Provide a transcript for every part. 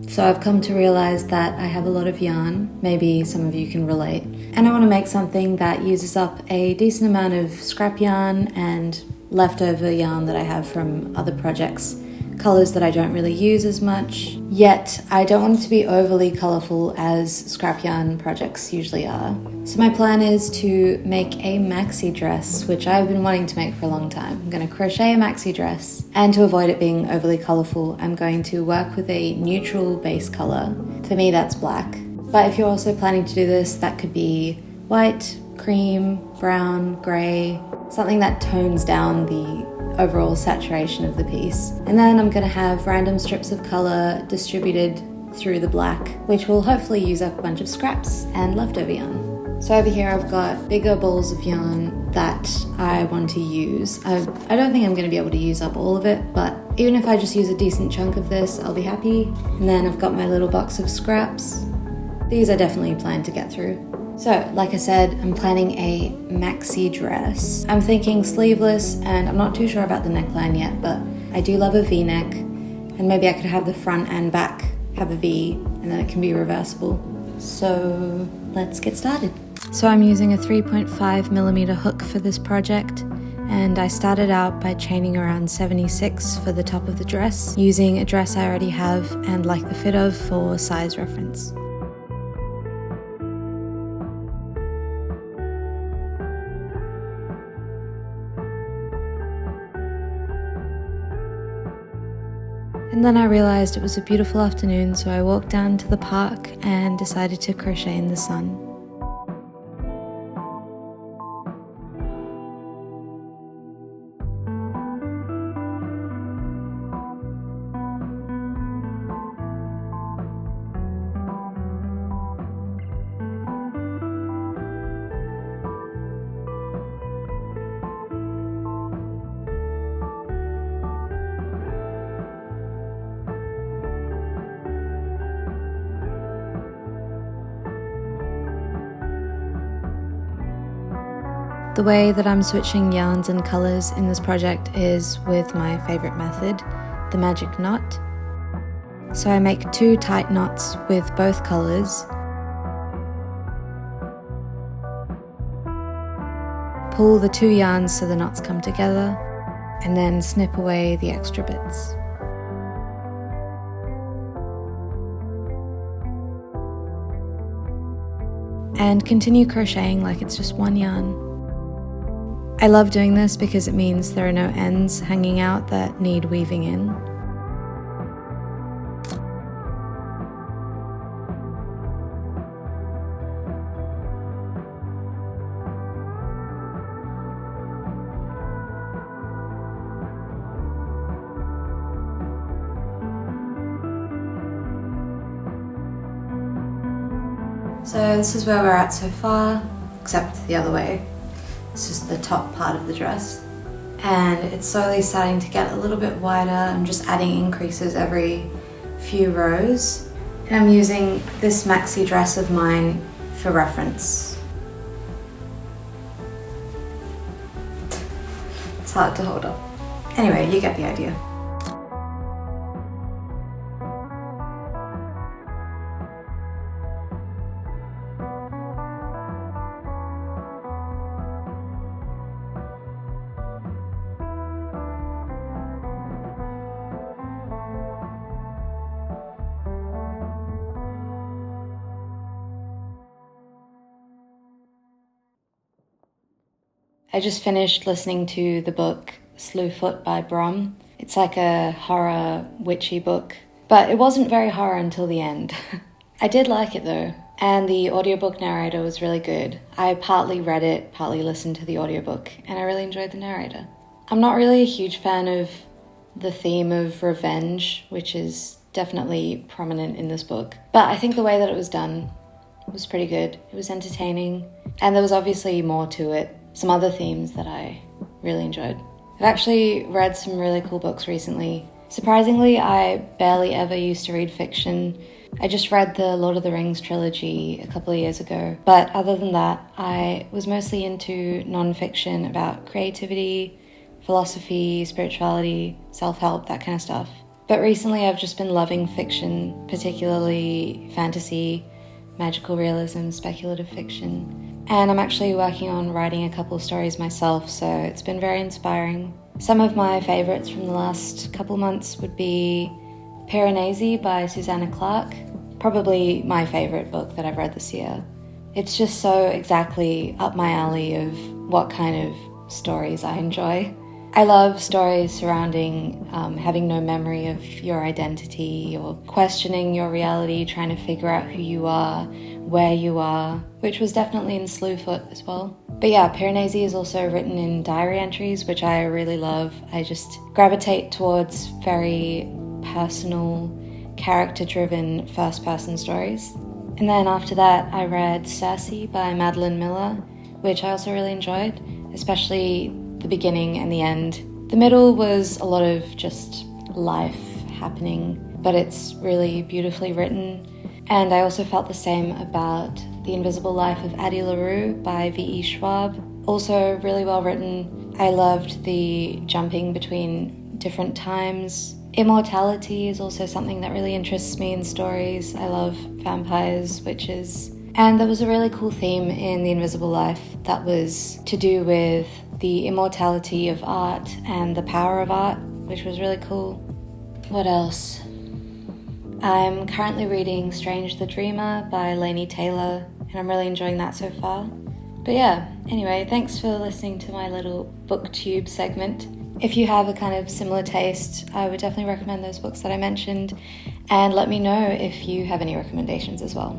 So I've come to realize that I have a lot of yarn, maybe some of you can relate, and I want to make something that uses up a decent amount of scrap yarn and leftover yarn that I have from other projects, colours that I don't really use as much, yet I don't want it to be overly colourful as scrap yarn projects usually are. So my plan is to make a maxi dress, which I've been wanting to make for a long time. I'm going to crochet a maxi dress, and to avoid it being overly colourful, I'm going to work with a neutral base colour. For me, that's black. But if you're also planning to do this, that could be white, cream, brown, grey, something that tones down the overall saturation of the piece. And then I'm going to have random strips of colour distributed through the black, which will hopefully use up a bunch of scraps and leftover yarn. So over here I've got bigger balls of yarn that I want to use. I don't think I'm going to be able to use up all of it, but even if I just use a decent chunk of this, I'll be happy. And then I've got my little box of scraps. These I definitely plan to get through. So, like I said, I'm planning a maxi dress. I'm thinking sleeveless, and I'm not too sure about the neckline yet, but I do love a V-neck, and maybe I could have the front and back have a V, and then it can be reversible. So, let's get started. So I'm using a 3.5mm hook for this project, and I started out by chaining around 76 for the top of the dress, using a dress I already have and like the fit of for size reference. And then I realised it was a beautiful afternoon, so I walked down to the park and decided to crochet in the sun. The way that I'm switching yarns and colours in this project is with my favourite method, the magic knot. So I make 2 tight knots with both colours, pull the 2 yarns so the knots come together, and then snip away the extra bits. And continue crocheting like it's just 1 yarn. I love doing this because it means there are no ends hanging out that need weaving in. So this is where we're at so far, except the other way. It's just the top part of the dress. And it's slowly starting to get a little bit wider. I'm just adding increases every few rows. And I'm using this maxi dress of mine for reference. It's hard to hold up. Anyway, you get the idea. I just finished listening to the book Slewfoot by Brom. It's like a horror, witchy book, but it wasn't very horror until the end. I did like it though, and the audiobook narrator was really good. I partly read it, partly listened to the audiobook, and I really enjoyed the narrator. I'm not really a huge fan of the theme of revenge, which is definitely prominent in this book, but I think the way that it was done was pretty good. It was entertaining, and there was obviously more to it. Some other themes that I really enjoyed. I've actually read some really cool books recently. Surprisingly, I barely ever used to read fiction. I just read the Lord of the Rings trilogy a couple of years ago. But other than that, I was mostly into non-fiction about creativity, philosophy, spirituality, self-help, that kind of stuff. But recently I've just been loving fiction, particularly fantasy, magical realism, speculative fiction. And I'm actually working on writing a couple of stories myself, so it's been very inspiring. Some of my favourites from the last couple months would be Piranesi by Susanna Clarke, probably my favourite book that I've read this year. It's just so exactly up my alley of what kind of stories I enjoy. I love stories surrounding having no memory of your identity or questioning your reality, trying to figure out who you are, where you are, which was definitely in Slewfoot as well. But yeah, Piranesi is also written in diary entries, which I really love. I just gravitate towards very personal, character-driven first-person stories. And then after that, I read Circe by Madeline Miller, which I also really enjoyed, especially the beginning and the end. The middle was a lot of just life happening, but it's really beautifully written. And I also felt the same about The Invisible Life of Addie LaRue by V.E. Schwab. Also really well written. I loved the jumping between different times. Immortality is also something that really interests me in stories. I love vampires, witches. And there was a really cool theme in The Invisible Life that was to do with the immortality of art and the power of art, which was really cool. What else? I'm currently reading Strange the Dreamer by Laini Taylor, and I'm really enjoying that so far. But yeah, anyway, thanks for listening to my little booktube segment. If you have a kind of similar taste, I would definitely recommend those books that I mentioned, and let me know if you have any recommendations as well.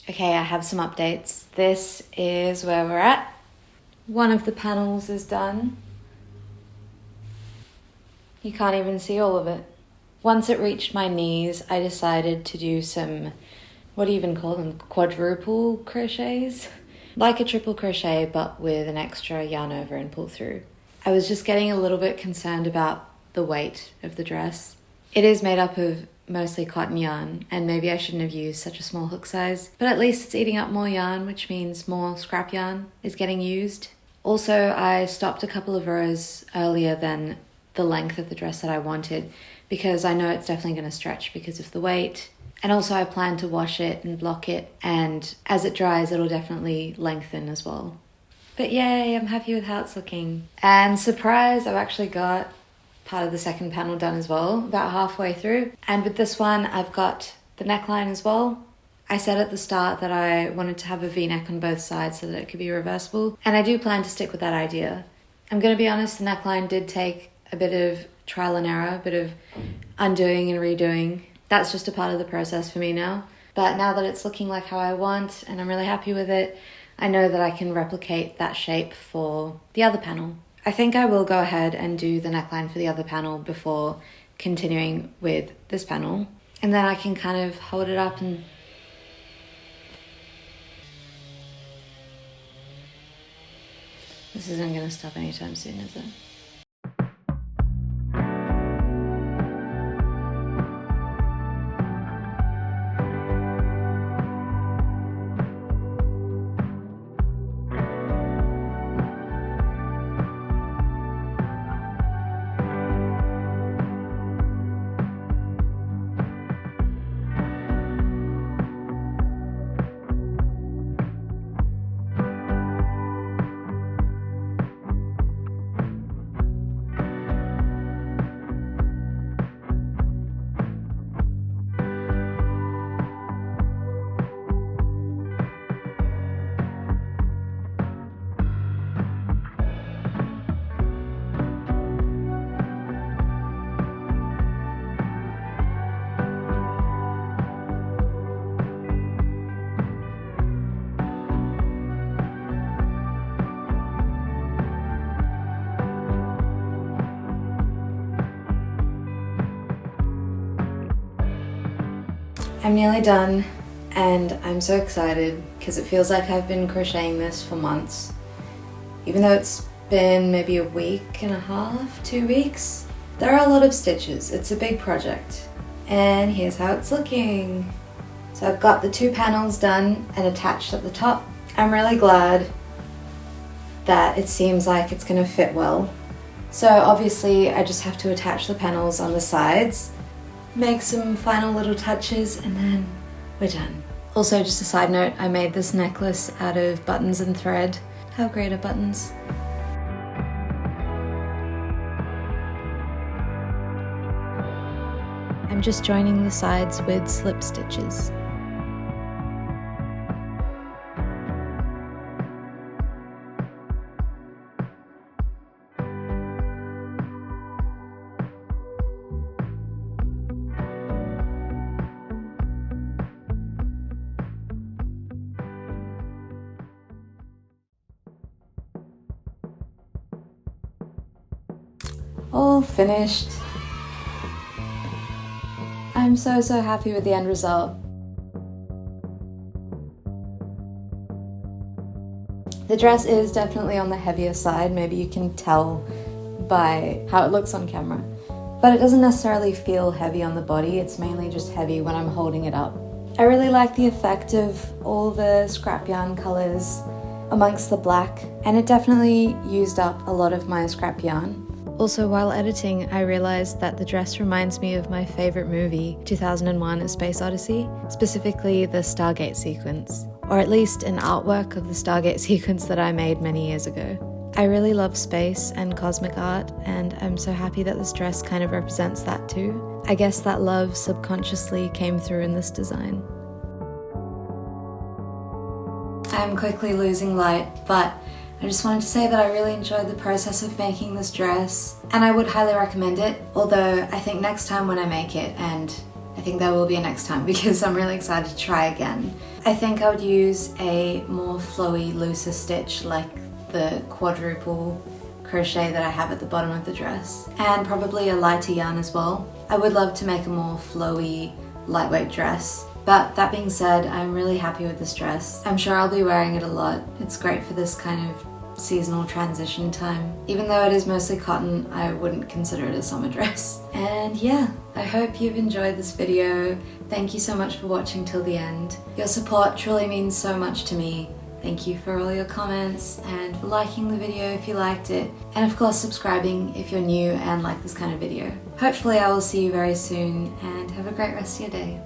Okay, I have some updates. This is where we're at. One of the panels is done. You can't even see all of it. Once it reached my knees, I decided to do some, what do you even call them? Quadruple crochets? Like a triple crochet, but with an extra yarn over and pull through. I was just getting a little bit concerned about the weight of the dress. It is made up of mostly cotton yarn, and maybe I shouldn't have used such a small hook size, but at least it's eating up more yarn, which means more scrap yarn is getting used. Also, I stopped a couple of rows earlier than the length of the dress that I wanted, because I know it's definitely going to stretch because of the weight. And also I plan to wash it and block it, and as it dries it'll definitely lengthen as well. But yay, I'm happy with how it's looking. And surprise, I've actually got part of the second panel done as well, about halfway through. And with this one, I've got the neckline as well. I said at the start that I wanted to have a V-neck on both sides so that it could be reversible, and I do plan to stick with that idea. I'm going to be honest, the neckline did take a bit of trial and error, a bit of undoing and redoing. That's just a part of the process for me now. But now that it's looking like how I want, and I'm really happy with it, I know that I can replicate that shape for the other panel. I think I will go ahead and do the neckline for the other panel before continuing with this panel. And then I can kind of hold it up and... This isn't going to stop anytime soon, is it? I'm nearly done, and I'm so excited because it feels like I've been crocheting this for months. Even though it's been maybe a week and a half, 2 weeks. There are a lot of stitches, it's a big project. And here's how it's looking. So I've got the 2 panels done and attached at the top. I'm really glad that it seems like it's gonna fit well. So obviously I just have to attach the panels on the sides, make some final little touches, and then we're done. Also, just a side note, I made this necklace out of buttons and thread. How great are buttons? I'm just joining the sides with slip stitches. All finished. I'm so happy with the end result. The dress is definitely on the heavier side, maybe you can tell by how it looks on camera. But it doesn't necessarily feel heavy on the body, it's mainly just heavy when I'm holding it up. I really like the effect of all the scrap yarn colours amongst the black, and it definitely used up a lot of my scrap yarn. Also, while editing, I realized that the dress reminds me of my favorite movie, 2001: A Space Odyssey, specifically the Stargate sequence, or at least an artwork of the Stargate sequence that I made many years ago. I really love space and cosmic art, and I'm so happy that this dress kind of represents that too. I guess that love subconsciously came through in this design. I'm quickly losing light, but I just wanted to say that I really enjoyed the process of making this dress, and I would highly recommend it, although I think next time when I make it, and I think there will be a next time because I'm really excited to try again, I think I would use a more flowy, looser stitch like the quadruple crochet that I have at the bottom of the dress, and probably a lighter yarn as well. I would love to make a more flowy, lightweight dress. But that being said, I'm really happy with this dress. I'm sure I'll be wearing it a lot. It's great for this kind of seasonal transition time. Even though it is mostly cotton, I wouldn't consider it a summer dress. And yeah, I hope you've enjoyed this video. Thank you so much for watching till the end. Your support truly means so much to me. Thank you for all your comments and for liking the video if you liked it. And of course subscribing if you're new and like this kind of video. Hopefully I will see you very soon and have a great rest of your day.